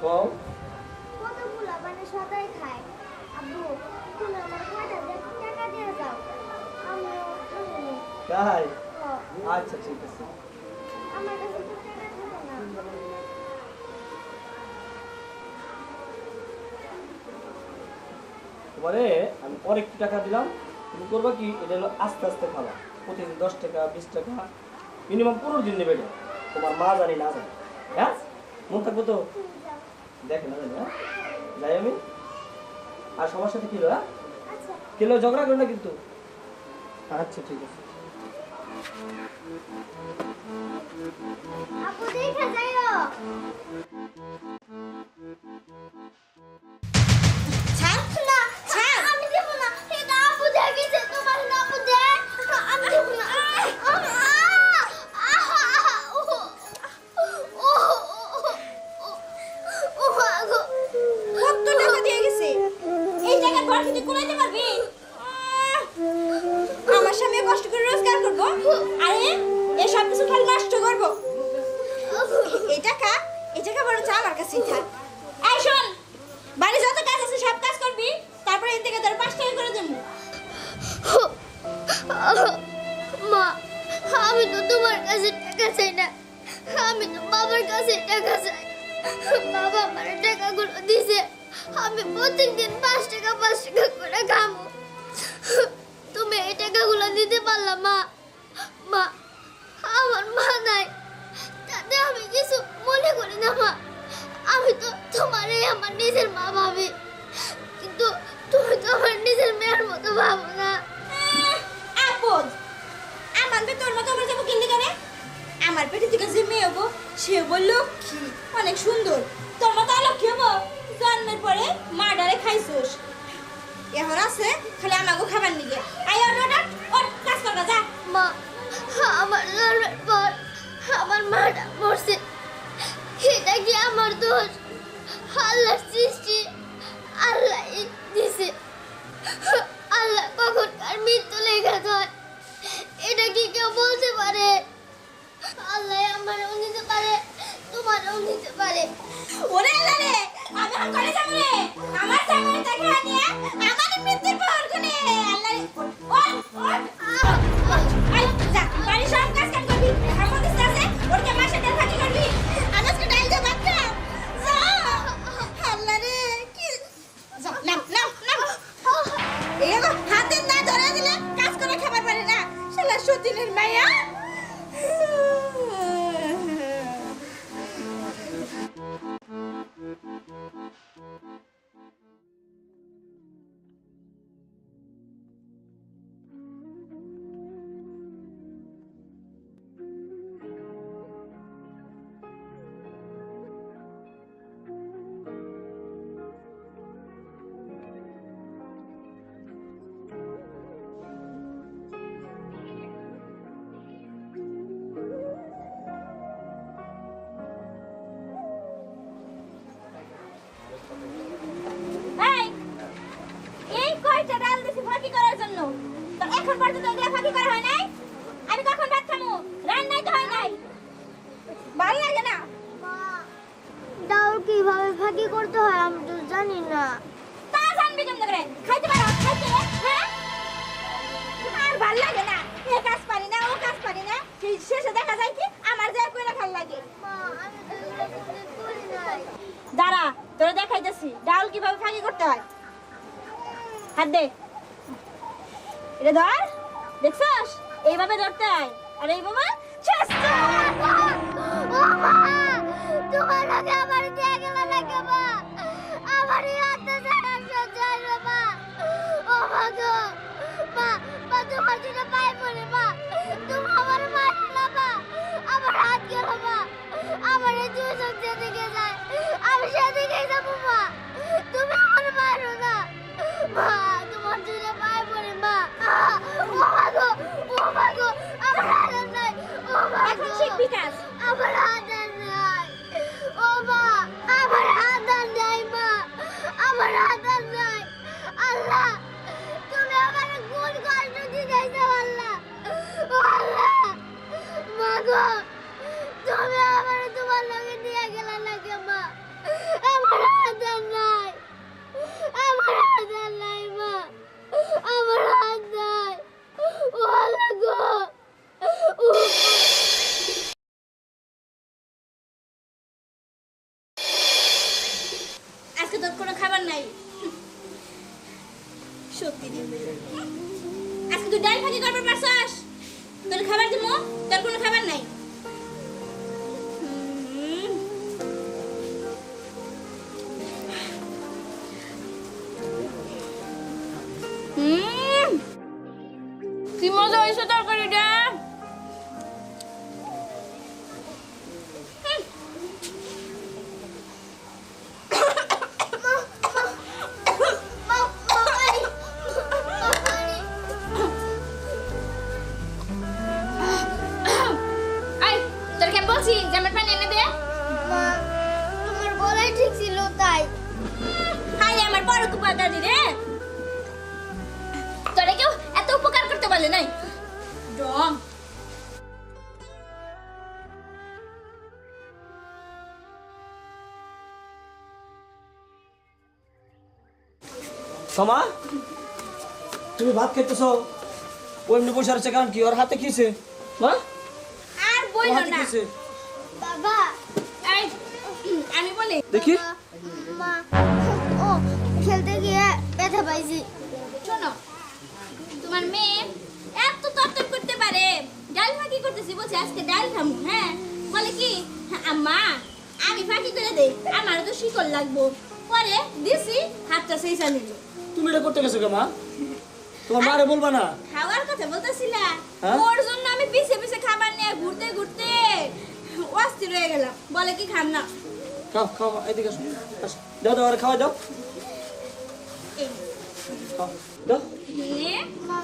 কও কতগুলো মানে সদাই খায় আব্বু তুমি আমার খাটা টাকা দিয়ে দাও আমিও খাবো তাই আচ্ছা ঠিক আছে আমার কাছে তো টাকা থাকে না তোমারে আমি পরে একটু টাকা দিলাম তুমি করবা কি এটা হলো আস্তে আস্তে খাওয়া প্রতিদিন 10 টাকা 20 টাকা মিনিমাম 15 দিন নেবে এটা তোমার মা জানি না জানি হ্যাঁ মন থাকবো তো দেখে না জানি হ্যাঁ যাই আমি আর সবার সাথে কিলো হ্যাঁ আচ্ছা কিলো ঝগড়া করো না কিন্তু আচ্ছা ঠিক আছে আপু দেখা যাইও ছাড় না ছাড় আমি দেব না এটা আপু দেখেছে তোমার না আপু দে আমি দেব না কত টাকা দিয়ে গেছে এই জায়গা ঘর থেকে কুলাইতে পারবি আমার স্বামী কষ্ট করে রোজগার করব আরে এই সব কিছু খালি নষ্ট করব এই টাকা বড় চা আমার কাছেই থাক এই শোন বাড়ি যত কাজ আছে সব কাজ করবি তারপরে এর থেকে তোর 5 টাকা করে দেব মা আমি তো তোমার কাছে টাকা চাই না আমি তো বাবার কাছে টাকা চাই বাবা আমার টাকাগুলো দিছে আমি প্রত্যেকদিন 5 টাকা করে খাবো তুমি এই টাকাগুলো দিতে পারলা মা মা আমার মা নাই তাতে আমি কিছু মনে করি না মা আমি তো তোমারই আমার নিজের মা ভাবি কিন্তু তুমি তো আমার নিজের মেয়ের মতো ভাবো না আপদ আমার বে তোর মতো আমার যাবো কিনতে করে আমার পেটে থেকে যে মেয়ে হবো সে বলল কি অনেক সুন্দর তোর মতো অলক্ষী হবো জন্মের পরে মা ডারে খাইছোস এখন আছে খালি আমাকে খাবার নিয়ে আই ওর কাজ করবা যা মা আমার জন্মের পর আমার মাটা মরছে এটা কি আমার দোষ আল্লাহর সৃষ্টি আল্লাহ দিছে আল্লাহ কখন কার মৃত্যু লেখা হয় এটা কি কেউ বলতে পারে আল্লাহ আমারও নিতে পারে তোমারও নিতে পারে ওরে আল্লাহ রে আমি এখন করে যাব রে আমার সামনে টাকা নিয়ে আমার মৃত্যুর পর কোনে আল্লাহ রে আই যা বাড়ি সব কাজ করবি আমার কাছে আছে ওরকে মাসে তেল ফাঁকি করবি আজকে ডাল দে ভাত খা যা আল্লাহ রে কি যা নাম এগো হাতে না ধরে দিলে কাজ করে খাবার পারে না শালা সতীনের মায়া এই কয়টা ডাল দিছি ফাঁকি করার জন্য তো এখন পর্যন্ত এগুলা ফাঁকি করা হয় নাই আমি কখন ভাত খামু রান্নাই তো হয় নাই ভালো লাগে না ডাউল কিভাবে ফাঁকি করতে হয় আমি তো জানি না তা জানবি কেমন করে খাইতে পারো খাইতে হ্যাঁ আর ভালো লাগে না এই কাজ পারি না ও কাজ পারি না সেই শেষে দেখা যায় কি আমার যা কইরা ভাল লাগে মা আমি তো এগুলো কোনোদিন করি নাই দাঁড়া তোরা দেখাইতেছি ডাল কিভাবে ফাঁকি করতে হয় হাত দে এটা ধর দেখছস এইভাবে ধরতে হয় আর এইভাবে চেষ্টা ও মা তোমার লগে আমার দিয়ে গেল না কে মা আমার এই হাতে ছাড়া সহ্য হয় না মা ও মা গো মা তোমার জন্য পায়ে পড়ে মা তুমি আমার মারো না মা আমার হাত গেল মা আমার এই দুই চোখ যেদিকে যায় আমি সেদিকেই যাবো মা তুমি আমার মারো না মা তোমার জন্য পায়ে পড়ে মা ও মা গো আমার হাত নাই ও মা এখন শিখবি কাজ আমার হাত নাই ও মা আমার হাত নাই মা আমার হাত নাই আল্লাহ তুমি আমার কোন কষ্ট দিয়েছো আল্লাহ ও আল্লাহ মা গো তুমি আমার তোমার লগে নিয়ে গেলা না কে মা আজকে তোর কোনো খাবার নাই সত্যি আজকে তুই ডাল ভাজি করবার পারছস তোর খাবার দিমু তোর কোনো খাবার নাই কি মজা হয়েছে তরকারিটা আই তোর কেন বলছি যে আমার পানি এনে দে মা তোমার বলাই ঠিক ছিল তাই হাই আমার বড় কুপা দাদি রে তোরে কেউ এত উপকার করতে পারলে নাই ডং সমা তুমি ভাত খাইতেছো ও এমনি বসে আছে কারণ কি ওর হাতে কিছে মা আর ওর বইলো হাতে না কিছে বাবা এই আমি বলি দেখি মা ও খেলতে গিয়ে ব্যথা পাইছি শোনো তোমার মেয়ে এত তরতর করতে পারে ডাল ফাঁকি করতেছি বলছে আজকে ডাল খামু হ্যাঁ বলে কি আম্মা আমি ফাঁকি করে দেই আমারও তো শিকল লাগবো পরে দিছি হাতটা সেই নিল তুমি এটা করতে গেছো কে মা তোমার মারে বলবা না খাওয়ার কথা বলতেছিলা হ্যাঁ? ওর জন্য আমি পিছে পিছে খাবার নিয়ে ঘুরতে ঘুরতে অস্থির হয়ে গেলাম বলে কি খাম না খাও খাও এদিকে আসো আসো। দাও দাও আর খাওয়া দাও এই খাও দাও নে মা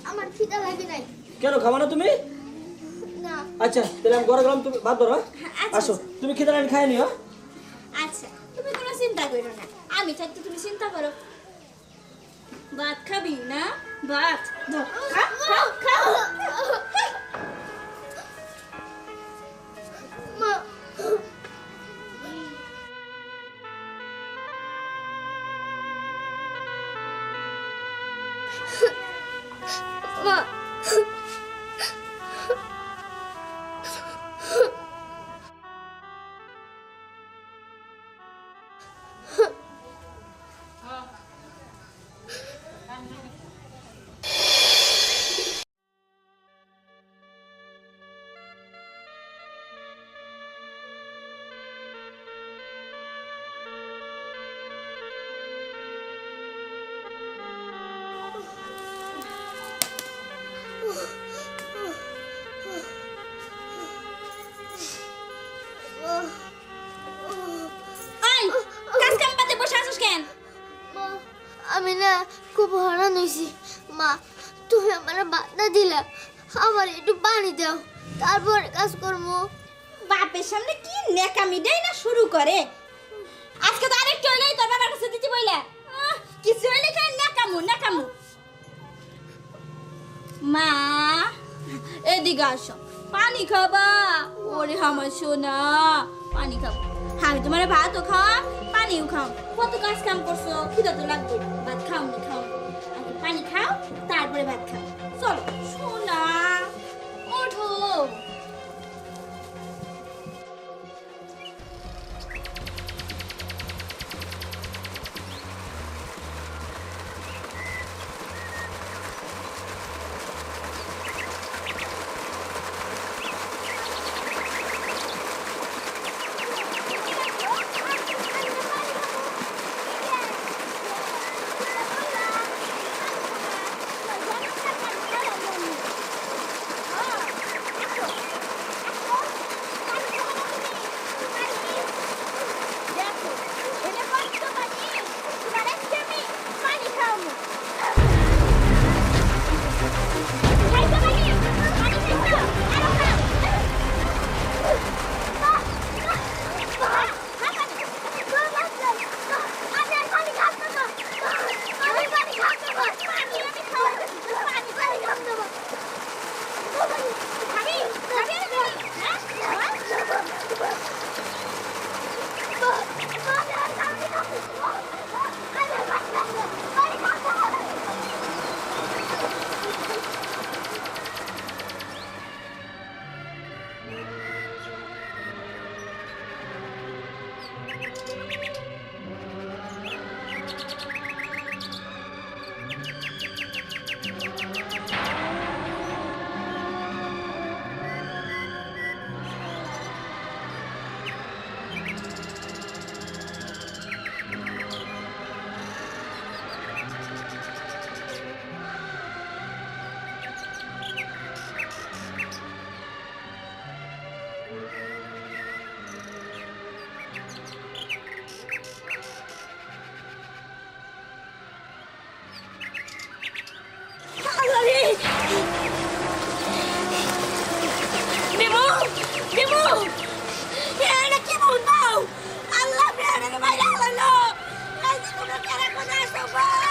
আমার খিদা লাগে নাই কেন খাবা না তুমি না আচ্ছা তাহলে আমি ঘরে গেলাম তুমি ভাত ধরো হ্যাঁ? আচ্ছা, আসো তুমি খেতে রাখি খাই নিও আচ্ছা তুমি কোনো চিন্তা করো না আমি থাকতে তুমি চিন্তা করো ভাত খাবি না ভাত দাও, খাও খাও খাও মা মা এই কাজ কাম বাদে বসে আছিস কেন মা আমি না খুব হরান হয়েছি মা তুমি আমার ভাত না দিলা আমার একটু পানি দাও তারপর কাজ করবো বাপের সামনে কি নেকামি দেয় না শুরু করে আজকে তো আরেকটু হইলেই তোর বাবার কাছে দিতে বইলা কিছু হইলে খাই নেকামু নেকামু মা এদিকে আসো পানি খাবা ওরে আমার সোনা পানি খাবো আমি তোমার ভাতও খাওয়া পানিও খাও কত কাজ কাম করছো খিদা তো লাগবে ভাত খাও নি খাও আগে পানি খাও তারপরে ভাত খাও চলো সোনা ওঠো মা